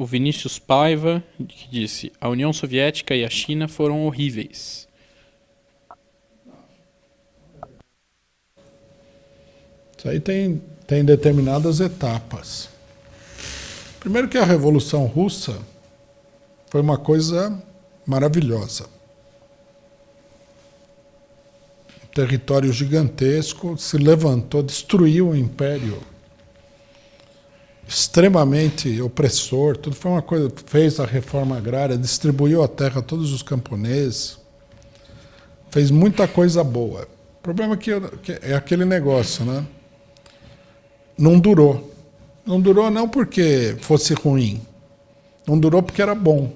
o Vinícius Paiva, que disse: a União Soviética e a China foram horríveis. Isso aí tem determinadas etapas. Primeiro que a Revolução Russa foi uma coisa maravilhosa. Um território gigantesco, se levantou, destruiu o império extremamente opressor, tudo foi uma coisa, fez a reforma agrária, distribuiu a terra a todos os camponeses, fez muita coisa boa. O problema é que é aquele negócio, né? Não durou. Não durou não porque fosse ruim, não durou porque era bom.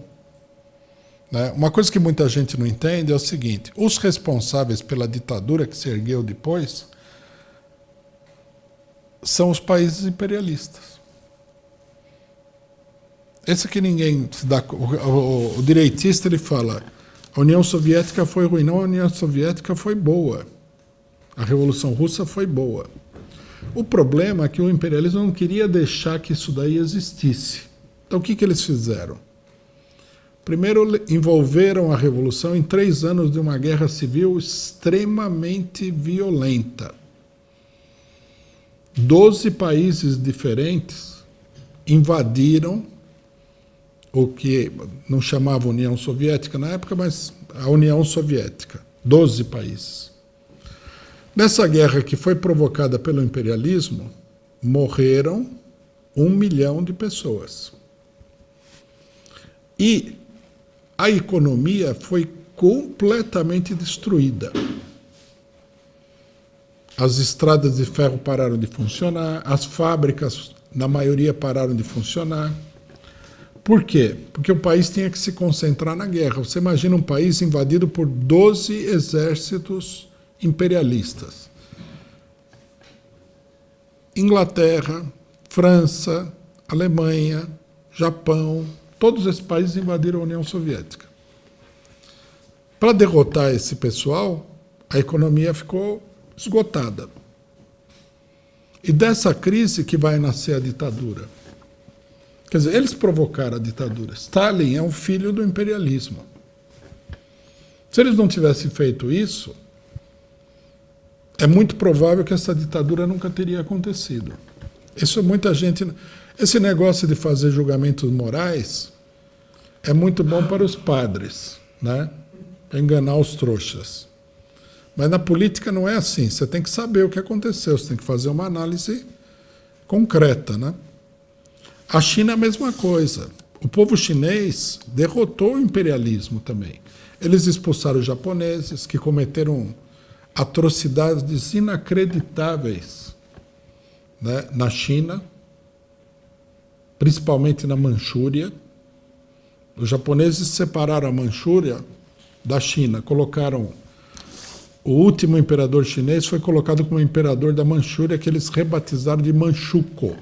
Né? Uma coisa que muita gente não entende é o seguinte: os responsáveis pela ditadura que se ergueu depois são os países imperialistas. Esse que ninguém se dá... O direitista, ele fala: a União Soviética foi ruim. Não, a União Soviética foi boa. A Revolução Russa foi boa. O problema é que o imperialismo não queria deixar que isso daí existisse. Então, o que eles fizeram? Primeiro, envolveram a Revolução em 3 anos de uma guerra civil extremamente violenta. 12 países diferentes invadiram o que não chamava União Soviética na época, mas a União Soviética. 12 países. Nessa guerra que foi provocada pelo imperialismo, morreram 1 milhão de pessoas. E a economia foi completamente destruída. As estradas de ferro pararam de funcionar, as fábricas, na maioria, pararam de funcionar. Por quê? Porque o país tinha que se concentrar na guerra. Você imagina um país invadido por 12 exércitos imperialistas. Inglaterra, França, Alemanha, Japão, todos esses países invadiram a União Soviética. Para derrotar esse pessoal, a economia ficou esgotada. E dessa crise que vai nascer a ditadura. Quer dizer, eles provocaram a ditadura. Stalin é um filho do imperialismo. Se eles não tivessem feito isso, é muito provável que essa ditadura nunca teria acontecido. Isso muita gente... Esse negócio de fazer julgamentos morais é muito bom para os padres, né? Para enganar os trouxas. Mas na política não é assim. Você tem que saber o que aconteceu, você tem que fazer uma análise concreta, né? A China é a mesma coisa. O povo chinês derrotou o imperialismo também. Eles expulsaram os japoneses, que cometeram atrocidades inacreditáveis, né, na China, principalmente na Manchúria. Os japoneses separaram a Manchúria da China, colocaram... O último imperador chinês foi colocado como imperador da Manchúria, que eles rebatizaram de Manchukuo.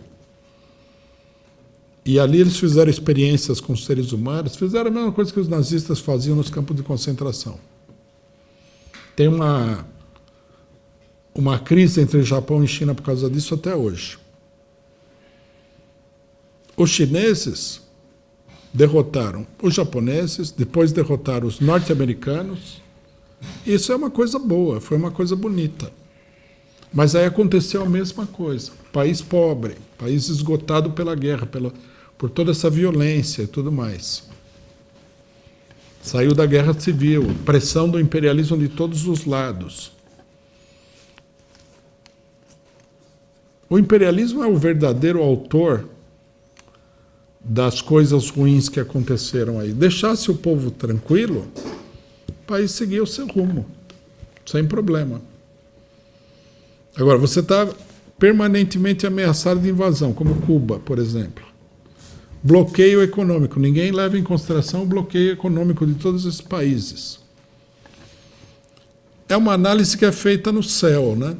E ali eles fizeram experiências com os seres humanos, fizeram a mesma coisa que os nazistas faziam nos campos de concentração. Tem uma crise entre Japão e China por causa disso até hoje. Os chineses derrotaram os japoneses, depois derrotaram os norte-americanos. Isso é uma coisa boa, foi uma coisa bonita. Mas aí aconteceu a mesma coisa. País pobre, país esgotado pela guerra, por toda essa violência e tudo mais. Saiu da guerra civil, pressão do imperialismo de todos os lados. O imperialismo é o verdadeiro autor das coisas ruins que aconteceram aí. Deixasse o povo tranquilo, o país seguia o seu rumo, sem problema. Agora, você está permanentemente ameaçado de invasão, como Cuba, por exemplo. Bloqueio econômico. Ninguém leva em consideração o bloqueio econômico de todos esses países. É uma análise que é feita no céu, né?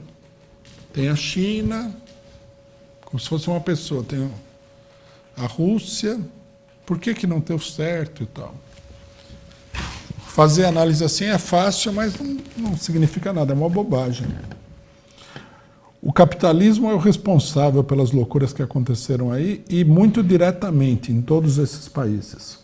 Tem a China, como se fosse uma pessoa. Tem a Rússia. Por que não deu certo e tal? Fazer análise assim é fácil, mas não significa nada. É uma bobagem. O capitalismo é o responsável pelas loucuras que aconteceram aí e muito diretamente em todos esses países.